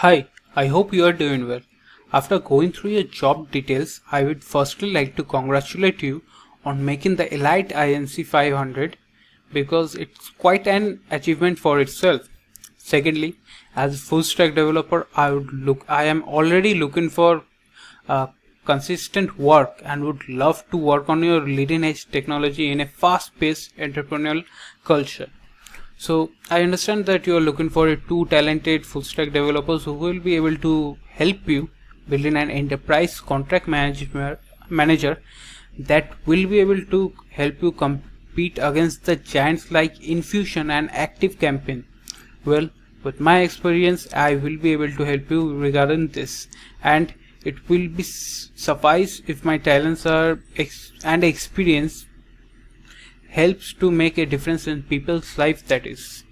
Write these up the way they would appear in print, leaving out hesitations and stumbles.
Hi, I hope you are doing well. After going through your job details, I would firstly like to congratulate you on making the Elite INC 500 because it's quite an achievement for itself. Secondly, as a full stack developer, I am already looking for consistent work and would love to work on your leading edge technology in a fast-paced entrepreneurial culture. So I understand that you are looking for two talented full stack developers who will be able to help you building an enterprise contract manager that will be able to help you compete against the giants like Infusion and Active Campaign. Well, with my experience, I will be able to help you regarding this, and it will be suffice if my talents are and experience helps to make a difference in people's life. That is,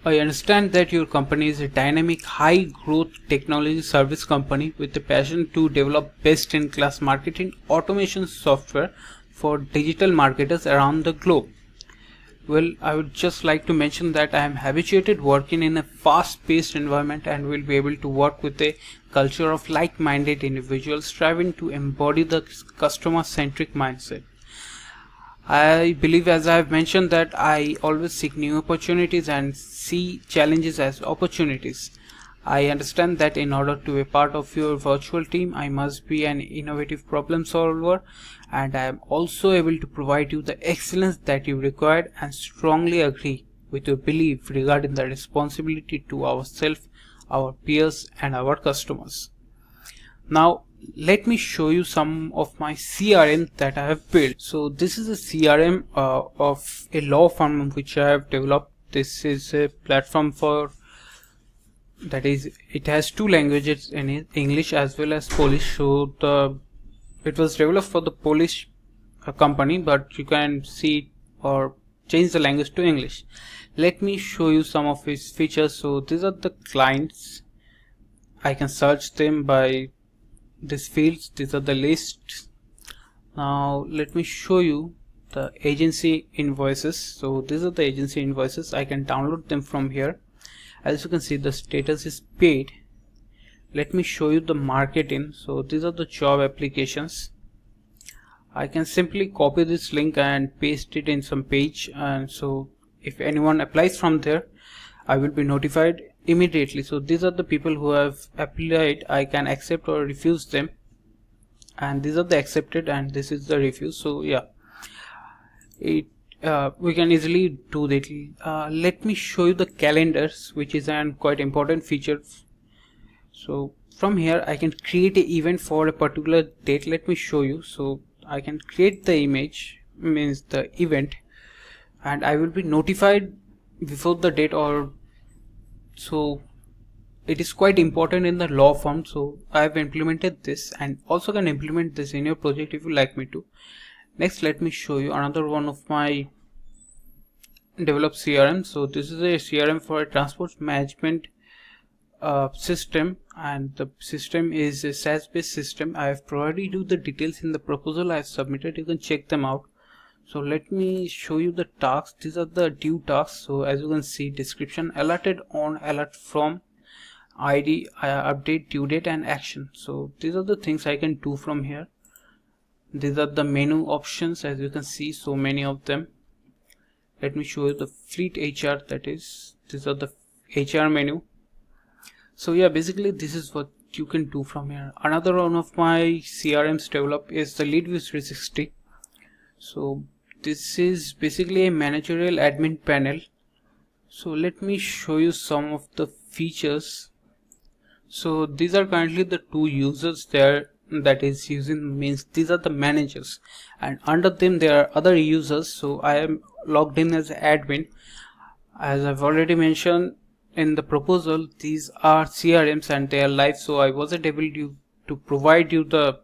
I understand that your company is a dynamic high growth technology service company with a passion to develop best in class marketing automation software for digital marketers around the globe. Well, I would just like to mention that I am habituated working in a fast paced environment and will be able to work with a culture of like minded individuals striving to embody the customer centric mindset. I believe, as I have mentioned, that I always seek new opportunities and see challenges as opportunities. I understand that in order to be part of your virtual team, I must be an innovative problem solver, and I am also able to provide you the excellence that you require and strongly agree with your belief regarding the responsibility to ourselves, our peers, and our customers. Now, let me show you some of my CRM that I have built. So this is a CRM of a law firm which I have developed. This is a platform for, that is, it has two languages in it, English as well as Polish. So it was developed for the Polish company, but you can see or change the language to English. Let me show you some of its features. So these are the clients. I can search them by these fields. These are the lists. Now let me show you the agency invoices. So these are the agency invoices. I can download them from here. As you can see, the status is paid. Let me show you the marketing. So these are the job applications. I can simply copy this link and paste it in some page, and so if anyone applies from there, I will be notified immediately. So these are the people who have applied. I can accept or refuse them, and these are the accepted and this is the refuse. So yeah, we can easily do that. Let me show you the calendars, which is an quite important feature. So from here I can create an event for a particular date. Let me show you. So I can create the image, means the event, and I will be notified before the date, or so it is quite important in the law firm. So I have implemented this and also can implement this in your project if you like me to. Next, let me show you another one of my developed CRM. So this is a CRM for a transport management system, and the system is a SaaS based system. I have provided you the details in the proposal I have submitted. You can check them out. So let me show you the tasks. These are the due tasks. So as you can see, description, alerted on, alert from, ID, update, due date, and action. So these are the things I can do from here. These are the menu options. As you can see, so many of them. Let me show you the fleet HR, that is, these are the HR menu. So yeah, basically this is what you can do from here. Another one of my CRMs developed is the LeadView 360. So this is basically a managerial admin panel. So let me show you some of the features. So these are currently the two users there that is using, means these are the managers, and under them there are other users. So I am logged in as admin. As I've already mentioned in the proposal, these are CRMs and they are live, so I wasn't able to provide you the,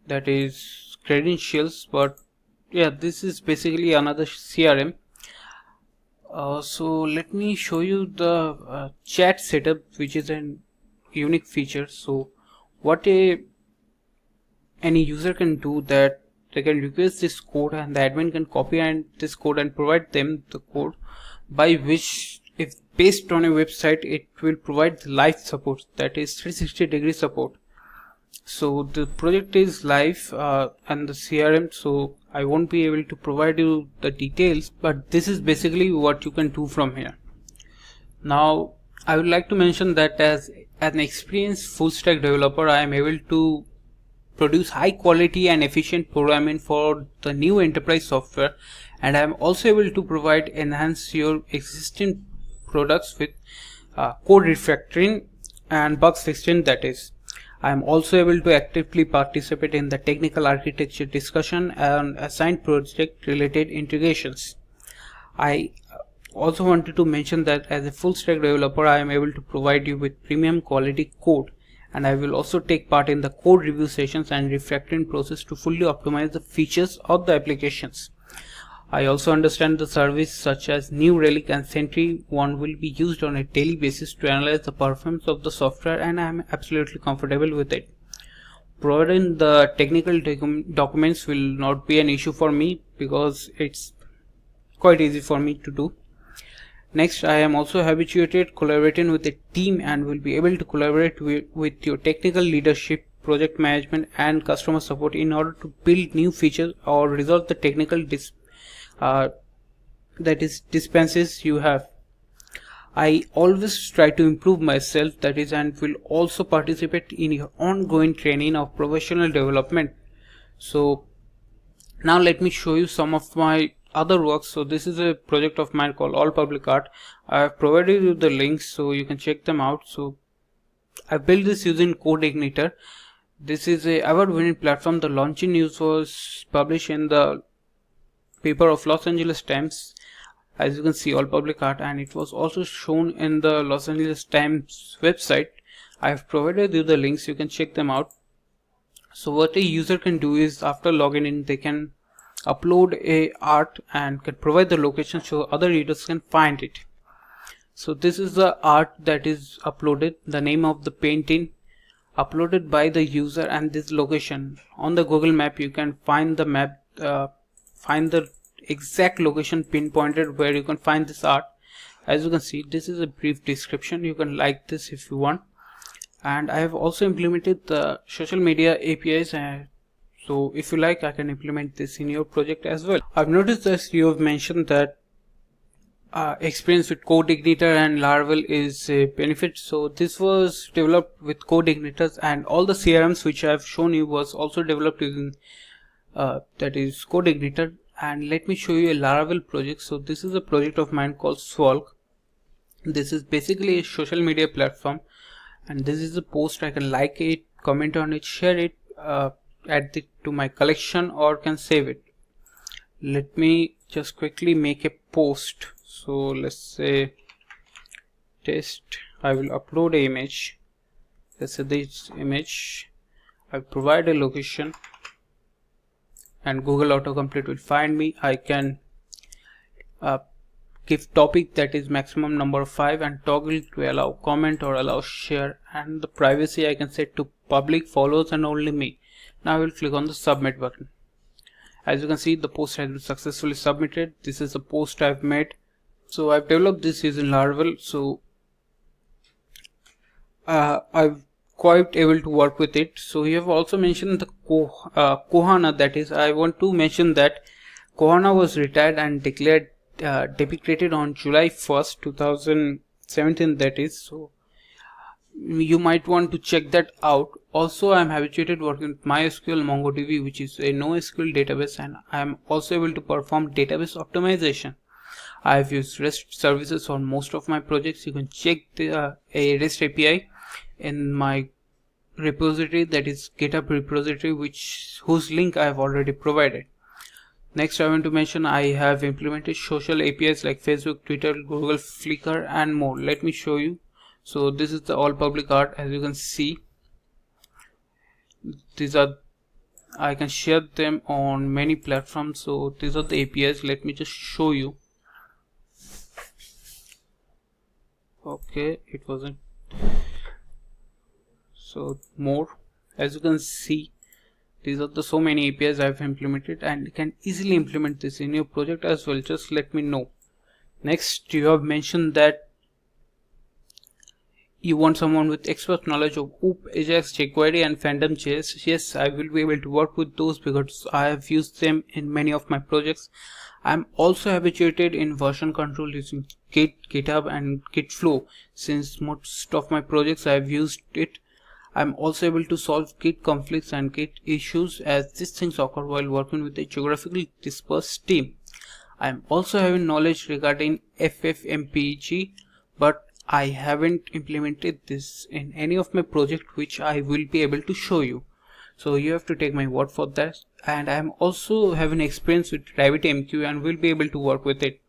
that is, credentials, but yeah, this is basically another CRM. So let me show you the chat setup, which is an unique feature. So what any user can do, that they can request this code and the admin can copy and this code and provide them the code by which if based on a website, it will provide live support, that is 360-degree support. So the project is live and the CRM, so I won't be able to provide you the details, but this is basically what you can do from here. Now I would like to mention that as an experienced full stack developer, I am able to produce high quality and efficient programming for the new enterprise software, and I am also able to provide enhance your existing products with code refactoring and bug fixing. That is, I am also able to actively participate in the technical architecture discussion and assign project related integrations. I also wanted to mention that as a full stack developer, I am able to provide you with premium quality code, and I will also take part in the code review sessions and refactoring process to fully optimize the features of the applications. I also understand the service such as New Relic and Sentry one will be used on a daily basis to analyze the performance of the software, and I am absolutely comfortable with it. Providing the technical documents will not be an issue for me because it's quite easy for me to do. Next, I am also habituated collaborating with a team and will be able to collaborate with your technical leadership, project management and customer support in order to build new features or resolve the technical dispenses you have. I always try to improve myself, that is, and will also participate in your ongoing training of professional development. So now let me show you some of my other works. So this is a project of mine called All Public Art. I have provided you the links so you can check them out. So I built this using codeigniter. This is a award-winning platform. The launching news was published in the paper of Los Angeles Times, as you can see, All Public Art, and it was also shown in the Los Angeles Times website. I have provided you the links, you can check them out. So what a user can do is, after logging in, they can upload a art and can provide the location so other readers can find it. So this is the art that is uploaded, the name of the painting uploaded by the user, and this location. On the Google map you can find the map, find the exact location pinpointed where you can find this art. As you can see, this is a brief description. You can like this if you want. And I have also implemented the social media APIs, so if you like, I can implement this in your project as well. I've noticed that you have mentioned that experience with codeigniter and Laravel is a benefit. So this was developed with codeigniters, and all the CRMs which I have shown you was also developed using that is codeigniter. And let me show you a Laravel project. So this is a project of mine called Swalk. This is basically a social media platform, and this is a post. I can like it, comment on it, share it, add it to my collection, or can save it. Let me just quickly make a post. So let's say test. I will upload an image. Let's say this image. I provide a location, and Google autocomplete will find me. I can give topic, that is maximum number of 5, and toggle to allow comment or allow share, and the privacy I can set to public, follows and only me. Now I will click on the submit button. As you can see, the post has been successfully submitted. This is a post I've made. So I've developed this using Laravel, so I've quite able to work with it. So you have also mentioned the Kohana, that is, I want to mention that Kohana was retired and declared deprecated on July 1st 2017, that is, so you might want to check that out. Also, I am habituated working with MySQL MongoDB, which is a NoSQL database, and I am also able to perform database optimization. I have used REST services on most of my projects. You can check the a REST API in my repository, that is GitHub repository, whose link I have already provided. Next, I want to mention I have implemented social APIs like Facebook, Twitter, Google, Flickr and more. Let me show you. So this is the All Public Art. As you can see, these are, I can share them on many platforms. So these are the APIs. Let me just show you. Okay, it wasn't. So more, as you can see, these are the so many APIs I have implemented, and you can easily implement this in your project as well. Just let me know. Next, you have mentioned that you want someone with expert knowledge of OOP, Ajax, jQuery and Phantom.js. Yes, I will be able to work with those because I have used them in many of my projects. I'm also habituated in version control using Git, GitHub and Gitflow. Since most of my projects I have used it, I'm also able to solve Git conflicts and Git issues, as these things occur while working with a geographically dispersed team. I'm also having knowledge regarding FFmpeg, but I haven't implemented this in any of my projects, which I will be able to show you. So you have to take my word for that. And I'm also having experience with RabbitMQ and will be able to work with it.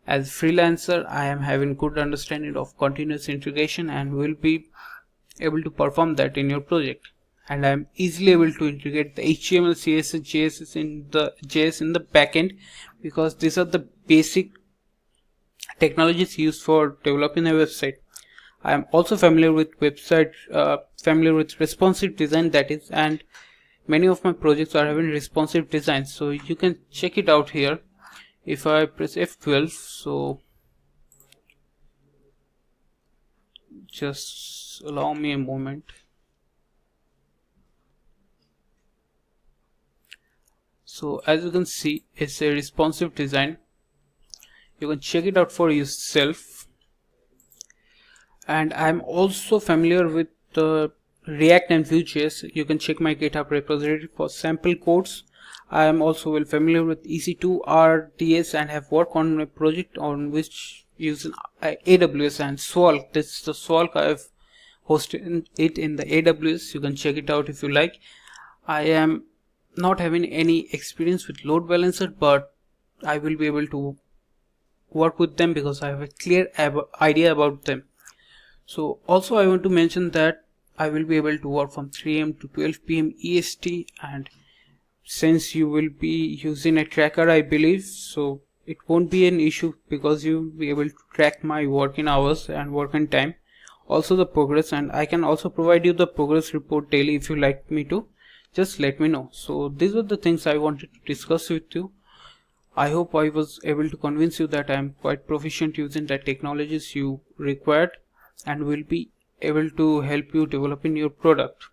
As freelancer, I am having good understanding of continuous integration and will be able to perform that in your project. And I'm easily able to integrate the HTML, CSS, JS in the backend, because these are the basic technologies used for developing a website. I am also familiar with responsive design, that is, and many of my projects are having responsive design, so you can check it out here. If I press F12, so just allow me a moment. So as you can see, it's a responsive design. You can check it out for yourself. And I'm also familiar with the React and Vue.js. You can check my GitHub repository for sample codes. I am also well familiar with EC2 RDS and have worked on a project on which using AWS and Swark. This is the Swark. I have hosted it in the AWS. You can check it out if you like. I am not having any experience with load balancer, but I will be able to work with them because I have a clear idea about them. So also I want to mention that I will be able to work from 3 AM to 12 PM EST, and since you will be using a tracker, I believe, so it won't be an issue because you will be able to track my working hours and working time, also the progress, and I can also provide you the progress report daily if you like me to. Just let me know. So these were the things I wanted to discuss with you. I hope I was able to convince you that I am quite proficient using the technologies you required and will be able to help you develop in your product.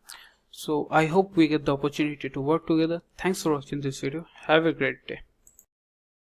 So I hope we get the opportunity to work together. Thanks for watching this video. Have a great day.